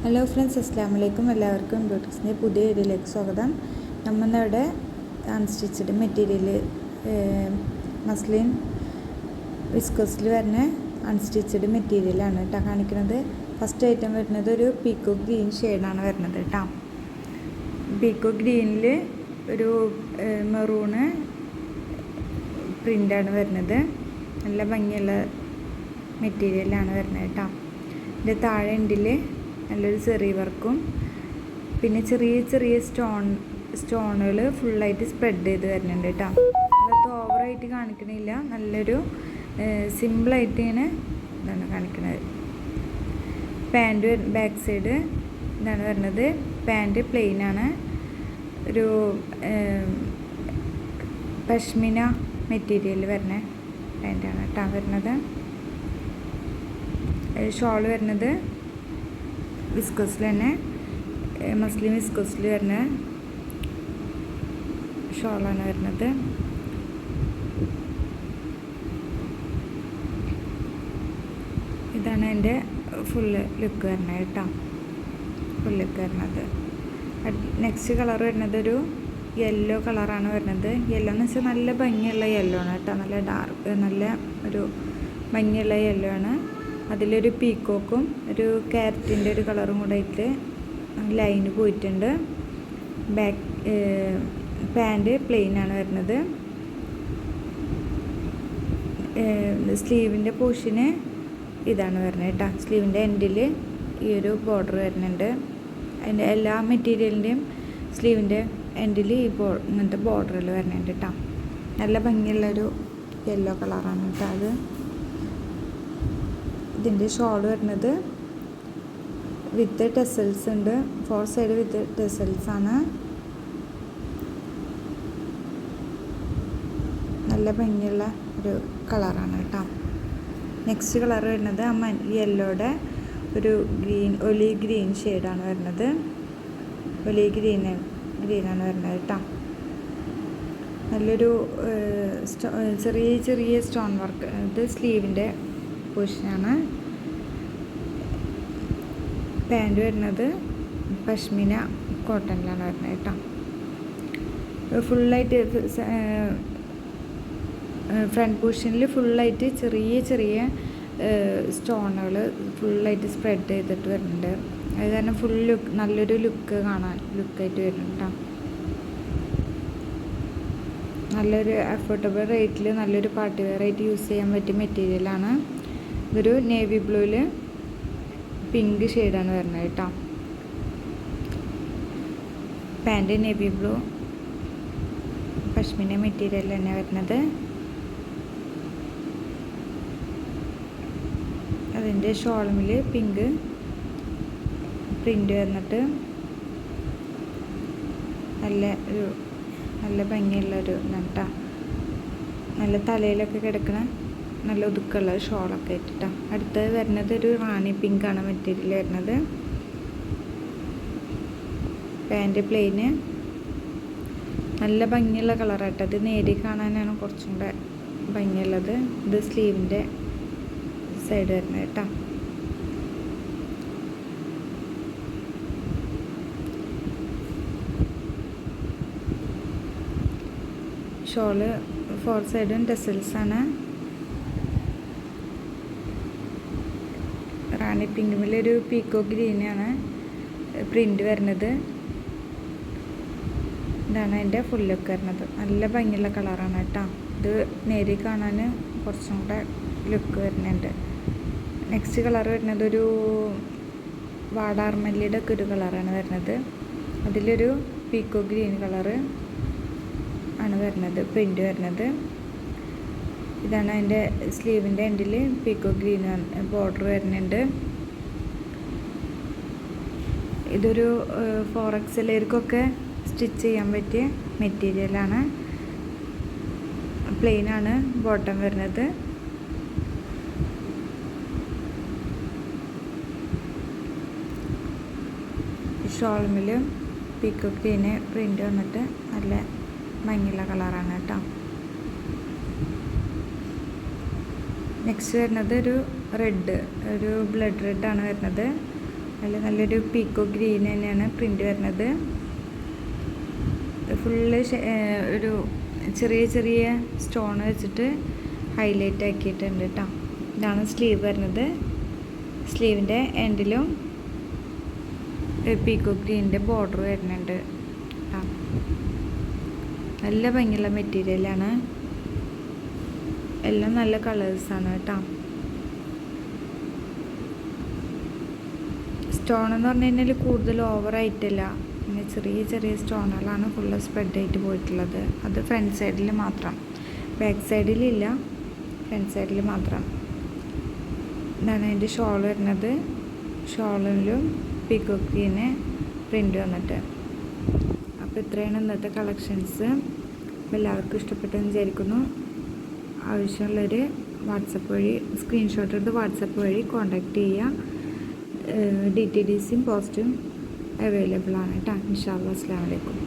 Hello friends, അസ്സലാമു അലൈക്കും. എല്ലാവർക്കും ബ്യൂട്ടിക്സിൻ്റെ പുതിയ വീഡിയോയിലേക്ക് സ്വാഗതം. നമ്മളിവിടെ അൺസ്റ്റിച്ചഡ് മെറ്റീരിയൽ മസ്ലിൻ വിസ്കോസിൽ വരുന്ന അൺസ്റ്റിച്ചഡ് മെറ്റീരിയലാണ് കേട്ടോ കാണിക്കുന്നത്. ഫസ്റ്റ് ഐറ്റം വരുന്നത് ഒരു പീക്കോ ഗ്രീൻ ഷെയ്ഡാണ് വരുന്നത് കേട്ടോ. പീക്കോ ഗ്രീനിൽ ഒരു മെറൂണ് പ്രിൻ്റാണ് വരുന്നത്. നല്ല ഭംഗിയുള്ള മെറ്റീരിയലാണ് വരുന്നത് കേട്ടോ. ഇതിൻ്റെ താഴെ എൻഡിൽ നല്ലൊരു ചെറിയ വർക്കും പിന്നെ ചെറിയ ചെറിയ സ്റ്റോണുകൾ ഫുള്ളായിട്ട് സ്പ്രെഡ് ചെയ്ത് വരുന്നുണ്ട് കേട്ടോ. അതൊക്കെ ഓവറായിട്ട് കാണിക്കണില്ല, നല്ലൊരു സിമ്പിളായിട്ട് ഇങ്ങനെ ഇതാണ് കാണിക്കുന്നത്. പാൻറ്റ് ബാക്ക് സൈഡ് ഇതാണ് വരുന്നത്. പാൻറ്റ് പ്ലെയിനാണ്. ഒരു പഷ്മിന മെറ്റീരിയൽ വരുന്ന പാൻറ്റാണ് കേട്ടോ വരുന്നത്. ഷോൾ വരുന്നത് വിസ്കോസിൽ തന്നെ, മസ്ലിൻ വിസ്കോസിൽ വരുന്ന ഷോളാണ് വരുന്നത്. ഇതാണ് എൻ്റെ ഫുള്ള് ലുക്ക് വരുന്നത് കേട്ടോ. ഫുൾ ലുക്ക് വരുന്നത്. നെക്സ്റ്റ് കളർ വരുന്നത് ഒരു യെല്ലോ കളറാണ് വരുന്നത്. യെല്ലോ എന്ന് വെച്ചാൽ നല്ല ഭംഗിയുള്ള യെല്ലോ ആണ് കേട്ടോ. നല്ല ഡാർക്ക്, നല്ല ഒരു ഭംഗിയുള്ള യെല്ലോ ആണ്. അതിലൊരു പീക്കോക്കും ഒരു ക്യാരറ്റിൻ്റെ ഒരു കളറും കൂടെ ആയിട്ട് ലൈന് പോയിട്ടുണ്ട്. പാൻറ്റ് പ്ലെയിനാണ് വരുന്നത്. സ്ലീവിൻ്റെ പോർഷന് ഇതാണ് വരുന്നത് കേട്ടോ. സ്ലീവിൻ്റെ എൻഡിൽ ഈ ഒരു ബോർഡർ വരുന്നുണ്ട്. അതിൻ്റെ എല്ലാ മെറ്റീരിയലിൻ്റെയും സ്ലീവിൻ്റെ എൻഡിൽ ഈ ഇങ്ങനത്തെ ബോർഡറിൽ വരുന്നുണ്ട് കേട്ടോ. നല്ല ഭംഗിയുള്ളൊരു യെല്ലോ കളറാണ് കേട്ടോ അത്. ഇതിൻ്റെ ഷോൾ വരുന്നത് വിത്ത് ടെസൽസ് ഉണ്ട്. 4 സൈഡ് വിത്ത് ടെസൽസ് ആണ്. നല്ല ഭംഗിയുള്ള ഒരു കളറാണ് കേട്ടോ. നെക്സ്റ്റ് കളർ വരുന്നത് യെല്ലോയുടെ ഒരു ഒലീവ് ഗ്രീൻ ഷെയ്ഡാണ് വരുന്നത്. ഒലീവ് ഗ്രീനാണ് വരുന്നത് കേട്ടോ. നല്ലൊരു ചെറിയ ചെറിയ സ്റ്റോൺ വർക്ക്. ഇത് സ്ലീവിൻ്റെ പോർഷനാണ്. പാൻറ്റ് വരുന്നത് പഷ്മിന കോട്ടണിലാണ് വരുന്നത് കേട്ടോ. ഫുള്ളായിട്ട് ഫ്രണ്ട് പോർഷനിൽ ഫുള്ളായിട്ട് ചെറിയ ചെറിയ സ്റ്റോണുകൾ ഫുള്ളായിട്ട് സ്പ്രെഡ് ചെയ്തിട്ട് വരുന്നുണ്ട്. അത് കാരണം ഫുൾ ലുക്ക്, നല്ലൊരു ലുക്കായിട്ട് വരുന്നുണ്ട് കേട്ടോ. നല്ലൊരു അഫോർഡബിൾ റേറ്റിൽ നല്ലൊരു പാർട്ടി വെയർ ആയിട്ട് യൂസ് ചെയ്യാൻ പറ്റിയ മെറ്റീരിയലാണ്. ഇതൊരു നേവി ബ്ലൂവിൽ പിങ്ക് ഷെയ്ഡാണ് വരുന്നത് കേട്ടോ. Pant navy blue pashmina material തന്നെ വരുന്നത്. അതിൻ്റെ ഷോൾമിൽ പിങ്ക് പ്രിൻ്റ് വന്നിട്ട് നല്ല ഭംഗിയുള്ളൊരു ഇതാണ് കേട്ടോ. നല്ല തലയിലൊക്കെ കിടക്കണ നല്ല ഒതുക്കമുള്ള ഷോളൊക്കെ ആയിട്ടാ. അടുത്തത് വരുന്നത് ഒരു റാണി പിങ്കാണ് മെറ്റീരിയൽ വരുന്നത്. പാൻറ്റ് പ്ലെയിന് നല്ല ഭംഗിയുള്ള കളറായിട്ട്. അത് നേരി കാണാനാണ് കുറച്ചും കൂടെ ഭംഗിയുള്ളത്. ഇത് സ്ലീവിൻ്റെ സൈഡ് വരുന്നത് കേട്ടോ. ഷോള് 4 സൈഡും ടെസൽസാണ്. റാണി പിങ്കുമിലൊരു പീക്കോ ഗ്രീനാണ് പ്രിൻ്റ് വരുന്നത്. ഇതാണ് എൻ്റെ ഫുൾ ലുക്ക് വരുന്നത്. നല്ല ഭംഗിയുള്ള കളറാണ് കേട്ടോ. ഇത് നേരി കാണാൻ കുറച്ചും കൂടെ ലുക്ക് വരുന്നുണ്ട്. നെക്സ്റ്റ് കളർ വരുന്നത് ഒരു വാടാർമല്ലിയുടെ ഒക്കെ ഒരു കളറാണ് വരുന്നത്. അതിലൊരു പീക്കോ ഗ്രീൻ കളറ് ആണ് വരുന്നത്, പ്രിൻ്റ് വരുന്നത്. ഇതാണ് അതിൻ്റെ സ്ലീവിൻ്റെ എൻഡിൽ പീക്കോ ഗ്രീൻ ബോർഡർ വരുന്നുണ്ട്. ഇതൊരു 4XLർക്കൊക്കെ സ്റ്റിച്ച് ചെയ്യാൻ പറ്റിയ മെറ്റീരിയലാണ്. പ്ലെയിനാണ് ബോട്ടം വരുന്നത്. ഷോൾമിൽ പീക്കോ ഗ്രീന് പ്രിൻ്റ് വന്നിട്ട് നല്ല ഭംഗിയുള്ള കളറാണ് കേട്ടോ. നെക്സ്റ്റ് വരുന്നത് ഒരു ബ്ലഡ് റെഡാണ് വരുന്നത്. അതിൽ നല്ലൊരു പീക്കോ ഗ്രീൻ തന്നെയാണ് പ്രിൻ്റ് വരുന്നത്. ഫുള്ള് ഒരു ചെറിയ ചെറിയ സ്റ്റോൺ വെച്ചിട്ട് ഹൈലൈറ്റ് ആക്കിയിട്ടുണ്ട് കേട്ടോ. ഇതാണ് സ്ലീവ് വരുന്നത്. സ്ലീവിൻ്റെ എൻഡിലും പീക്കോ ഗ്രീനിൻ്റെ ബോർഡർ വരുന്നുണ്ട് കേട്ടോ. നല്ല ഭംഗിയുള്ള മെറ്റീരിയലാണ്. എല്ലാം നല്ല കളേഴ്സാണ് കേട്ടോ. സ്റ്റോൺ എന്ന് പറഞ്ഞു കഴിഞ്ഞാൽ കൂടുതൽ ഓവറായിട്ടില്ല, പിന്നെ ചെറിയ ചെറിയ സ്റ്റോണുകളാണ് ഫുള്ള് സ്പ്രെഡായിട്ട് പോയിട്ടുള്ളത്. അത് ഫ്രണ്ട് സൈഡിൽ മാത്രം, ബാക്ക് സൈഡിലില്ല, ഫ്രണ്ട് സൈഡിൽ മാത്രം. ഇതാണ് അതിൻ്റെ ഷോൾ വരുന്നത്. ഷോളിലും പീക്കോക്ക് ഗ്രീന് പ്രിൻ്റ് വന്നിട്ട്. അപ്പോൾ ഇത്രയാണ് ഇന്നത്തെ കളക്ഷൻസ്. അപ്പോൾ എല്ലാവർക്കും ഇഷ്ടപ്പെട്ടെന്ന് വിചാരിക്കുന്നു. ആവശ്യമുള്ളവർ വാട്സപ്പ് വഴി സ്ക്രീൻഷോട്ട് എടുത്ത് വാട്സപ്പ് വഴി കോൺടാക്റ്റ് ചെയ്യുക. DTDCയും പോസ്റ്റും അവൈലബിൾ ആണ് കേട്ടോ. ഇൻഷാ അല്ലാഹ്. അസ്സലാമു അലൈക്കും.